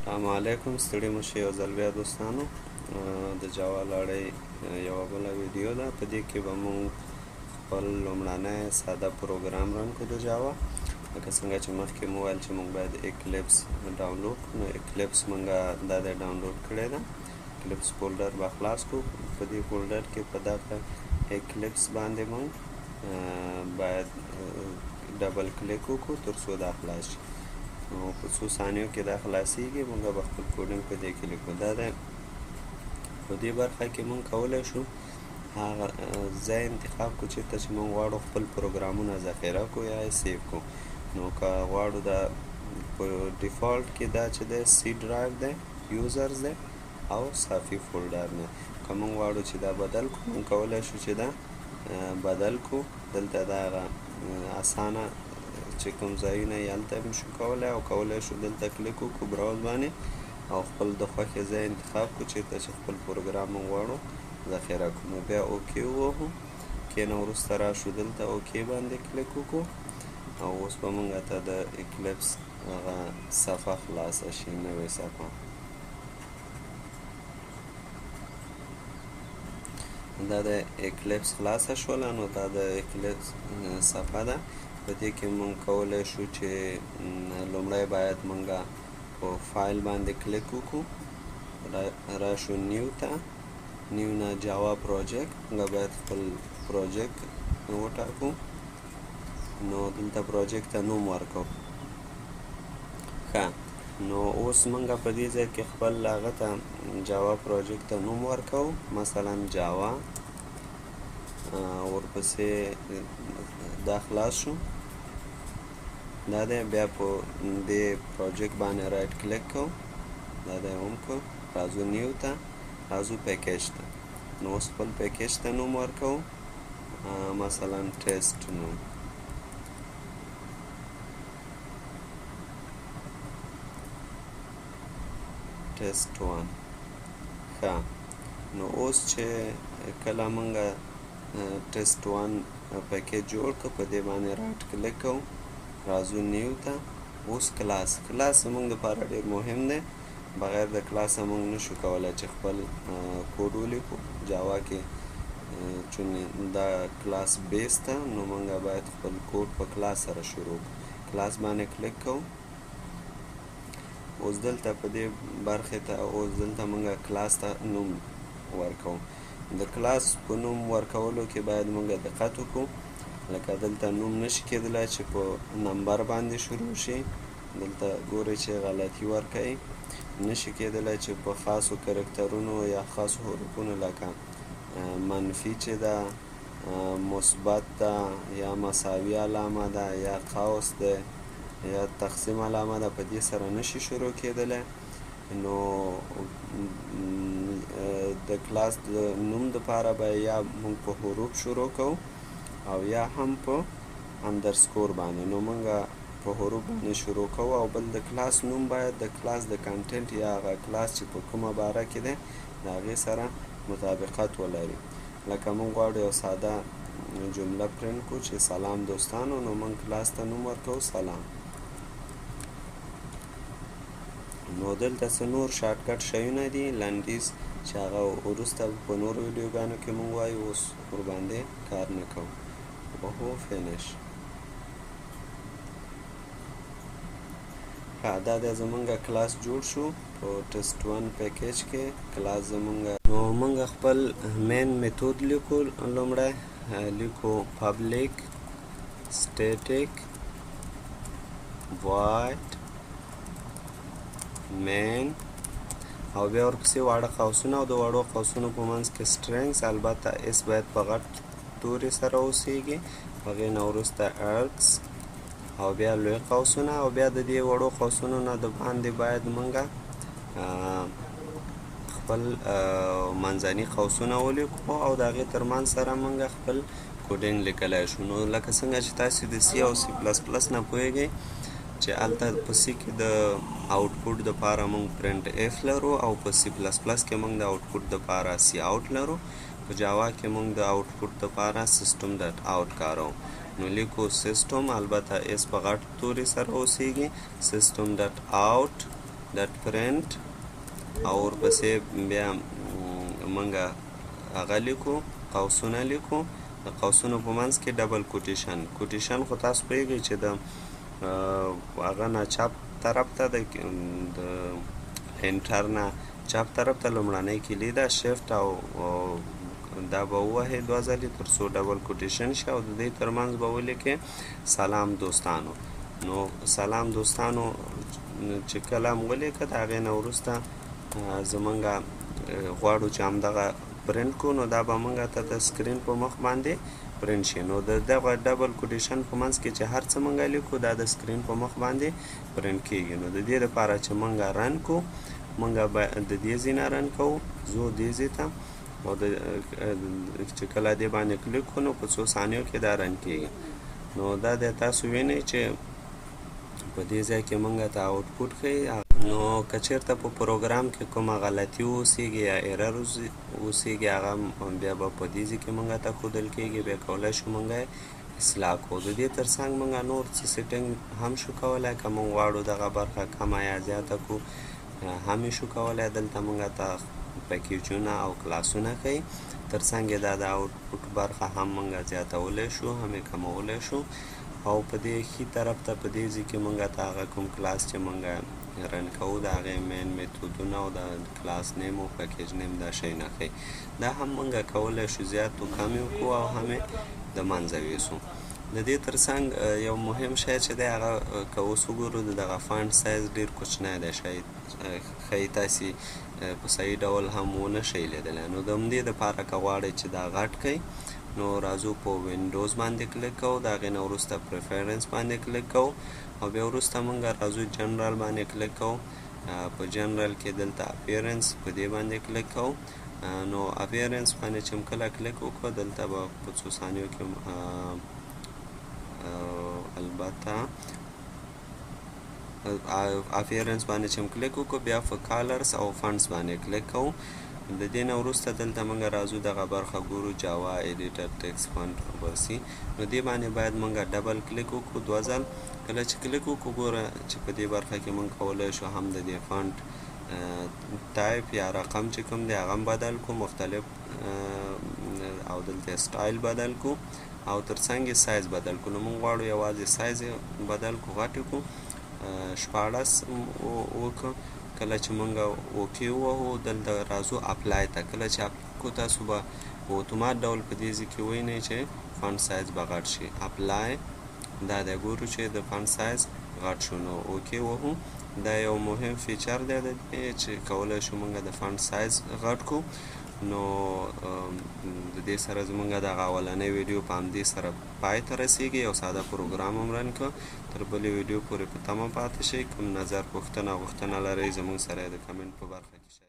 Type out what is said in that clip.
السلام علیکم، ستړي مه شئ. یو ځل بیا دوستانو د جاوا لړۍ یوه بله ویډیو ده. په دې کې به مونږ خپل لومړنی ساده پروګرام رن کړو د جاوا. لکه څنګه چې مخکې مو ویل چې مونږ باید اکلیپس ډاونلوډ کړو. نو اکلیپس مونږه دا د ډاونلوډ کړی ده. اکلیپس فولډر به خلاص کړو. په دې فولډر کې په دغه اکلیپس باندې مونږ باید ډبل کلیک وکړو تر څو دا خلاص شي. نو په څو ثانیو کې دا خلاصیږي. مونږ به خپل کوډینګ په دې کې لیکو. دا ده په دې برخه کې مونږ کولی شو هغه ځای انتخاب کړو چېرته چې مونږ غواړو خپل پروګرامونه ذخیره کړو یا یې سیو کړو. نو که غواړو دا په ډیفالټ کې دا چې دی سی ډرایو دی، یوزرز دی او صافي فولډر دی. که مونږ غواړو چې دا بدل کړو، مونږ کولی شو چې دا بدل کړو. دلته دا هغه اسانه چې کوم ځایونه یې هلته هم شو کولی او کولی شو دلته کلیک وکړو براوز باندې او خپل د خوښې ځای انتخاب کړو چېرته چې خپل پروګرام مونږ غواړو ذخیره کړو. نو بیا اوکې ووهو. اوکې نه وروسته راشو دلته اوکې باندې کلیک وکړو او اوس به مونږ ته د اکلیپس هغه صفحه خلاصه شي، نوې صفحه. دا د اکلیپس خلاصه شوله. نو دا د اکلیپس صفحه ده. په دې کې مونږ کولی شو چې لومړی باید مونږه په فایل باندې کلیک وکړو، راشو نیو ته، نیو نه جاوا پروجیکټ. مونږه باید خپل پروجیکټ وټاکو. نو دلته پروجیکټ ته نوم ورکړو. ښه، نو اوس مونږه په دې ځای کې خپل هغه ته جاوا پروجیکټ ته نوم ورکوو، مثلا جاوا. ورپسې دا خلاص شو. دا دی بیا په دې پروجیکټ باندې رایټ کلیک کوو. دا دی هم کو. راځو نیو ته، راځو پیکیج ته. نو اوس خپل پیکیج ته نوم ورکوو، مثلا ټیسټ نوم. ټیسټ 1. ښه، نو اوس چې کله مونږه ټیسټ 1 پیکیج جوړ کړو، په دې باندې رایټ کلیک کوو، راځو نیو ته. اوس کلاس زموږ دپاره ډېر مهم دی. بغیر د کلاسه موږ نشو کولی چې خپل کوډ ولیکو. جاوا کې چون دا کلاس بیس ده، نو موږ باید خپل کوډ په کلاس سره شروع کړو. کلاس باندې کلیک کوو. اوس دلته په دې برخې ته اوس دلته موږ کلاس ته نوم ورکوو. د کلاس په نوم ورکولو کې باید موږ دقت وکړو. لکه دلته نوم نشي کېدلی چې په نمبر باندې شروع شي. دلته ګورئ چې غلطي ورکوي. نشي کېدلی چې په خاصو کرکټرونو یا خاصو حروفونو لکه منفي چې ده، مثبت ده، یا مساوي علامه ده، یا قوس ده، یا تقسیم علامه ده، په دې سره نشي شروع کېدلی. نو د کلاس د نوم دپاره به یا موږ په حروف شروع کوو او یا هم په اندرسکور باندې. نو موږ په حروف باندې شروع کوو او بل د کلاس نوم باید د کلاس د کنټنټ یا هغه کلاس چې په کومه باره کې دی د هغې سره مطابقت ولري. لکه موږ غواړو یو ساده جمله پرنټ کړو چې سلام دوستانو. نو موږ کلاس ته نوم ورکوو سلام. نو دلته څه نور شارټکټ شیونه دي لنډیز چې هغه وروسته په نورو ویډیوګانو کې موږ وایو، اوس ورباندې کار نه کوو. اوهو فینش. ښه، دا دی زمونږ کلاس جوړ شو په ټیسټ 1 پیکیج کې. کلاس زمونږ نو موږ خپل مین میتود لیکو. لومړی لیکو پبلیک سټیټیک وایډ مین او بیا ورپسې واړه قوسونه او د واړو قوسونو په منځ کې سټرنګز. البته اس باید په غټ تورې سره اوسیږي. هغې نه وروسته ارکس او بیا لوی قوسونه او بیا د دې وړو قوسونو نه د باندې باید مونږه خپل منځني قوسونه ولیکو او د هغې تر منځ سره مونږه خپل کوډینګ لیکلی شو. نو لکه څنګه چې تاسې د سی او سی پلس پلس نه پوهیږئ چې هلته په سی کې د آوټپوټ دپاره مونږ پرنټ اف لرو او په سی پلس پلس کې مونږ د آوټپوټ دپاره سی آوټ لرو. په جاوا کې مونږ د آوټپوټ دپاره سیسټم ډاټ آوټ کاروو. نو لیکو سیسټم، البته اس په غټ تورې سره اوسیږي، سیسټم ډاټ آوټ ډټ پرنټ او ورپسې بیا موږ هغه لیکو، قوسونه لیکو، د قوسونو په منځ کې ډبل کوټیشن خو تاسو پوهیږئ چې د هغه نه چپ طرف ته د انټر نه چپ طرف ته لومړنۍ کلي ده شفت او دا به ووهئ 2 ځلې تر څو ډبل کوټیشن شي او د دې ترمنځ به ولیکئ سلام دوستانو. نو سلام دوستانو چې کله هم ولیکه د هغې نه وروسته زمونږ غواړو چې همدغه پرنټ کو، نو دا به موږ ته د سکرین په مخ باندې پرنټ شي. نو د دغه ډبل کوټیشن په منځ کې چې هر څه موږ لیکو دا د سکرین په مخ باندې پرنټ کیږي. نو د دې لپاره چې موږ رن کو، موږ به د دې ځای نه رن کوو، زو دې ځای ته، او چې کله دې باندې کلیک کړو نو په څو ثانیو کې دا رن کیږي. نو دا د تاسو وینئ چې په دې ځای کې موږ ته آوټپوټ ښیي. نو که چېرته په پروګرام کې کومه غلطي وسیږي یا ایرر وسیږي هغه بیا به په دې ځای کې موږ ته ښودل کیږي، بیا کولی شو موږ یې اصلاح کړو. د دې تر څنګ موږ نور څه سیټینګ هم شو کولی، که موږ غواړو دغه برخه کمه یا زیاته کړو هم یې شو کولی. دلته موږ ته پیکیجونه او کلاسونه ښیي، تر څنګ یې دا د آوټپوټ برخه هم موږ زیاتولی شو هم یې کمولی شو. او په دې ښي طرف ته په دې ځای کې موږ ته هغه کوم کلاس چې موږ رن کوو د هغې مین میتودونه او د کلاس نیم او پیکیج نیم دا شیونه ښیي. دا هم موږ کولی شو زیات و کم یې وکړو او هم یې د منځه یوسو. د دې تر څنګ یو مهم شی چې دی هغه که اوس وګورو د دغه فانټ سایز ډېر کوچنی دی، شاید ښایي تاسې په صحیح ډول هم ونه شئ لیدلی. نو د همدې دپاره که غواړئ چې دا غټ کړئ نو راځو په وینډوز باندې کلیک کوو، د هغې نه وروسته پریفرنس باندې کلیک کوو او بیا وروسته موږ راځو جنرال باندې کلیک کوو. په جنرال کې دلته اپیرنس په دې باندې کلیک کوو. نو اپیرنس باندې چې کله کلیک وکړو دلته به په څو ثانیو کې البته اپیرنس باندې چې کلیک وکړو بیا په کالرز او فنډز باندې کلیک کوو. د دې نه وروسته دلته موږ راځو دغه برخه ګورو جاوا ایډیټر ټیکسټ فونټ ورسي. نو دې باندې باید موږ ډبل کلیک وکړو 2 ځل. کله چې کلیک وکړو ګوره چې په دې برخه کې موږ کولی شو هم د دې فونټ ټایپ یا رقم چې کوم دی هغه هم بدل کړو، مختلف او دلته سټایل بدل کړو او تر څنګ یې سایز بدل کړو. نو موږ غواړو یوازې سایز یې بدل کړو، غټ یې کړو 14 وکړو. کله چې موږ اوکې ووهو دلته راځو اپلای ته. کله چې اپلای کړو تاسو به په اتومات ډول په دې ځای کې ووینئ چې فونټ سایز به غټ شي. اپلای دا دی، ګورو چې د فونټ سایز غټ شو. نو اوکې ووهو. دا یو مهم فیچر دی چې کولی شو موږ د فونټ سایز غټ کړو. نو د دې سره زموږ دغه اولنۍ ویډیو په همدې سره پای ته رسیږي. یو ساده پروګرام هم رن کړه. تر بلې ویډیو پورې په تمه پاتې شئ. کوم نظر، پوښتنه غوښتنه لرئ زموږ سره یې د کمنټ په برخه کې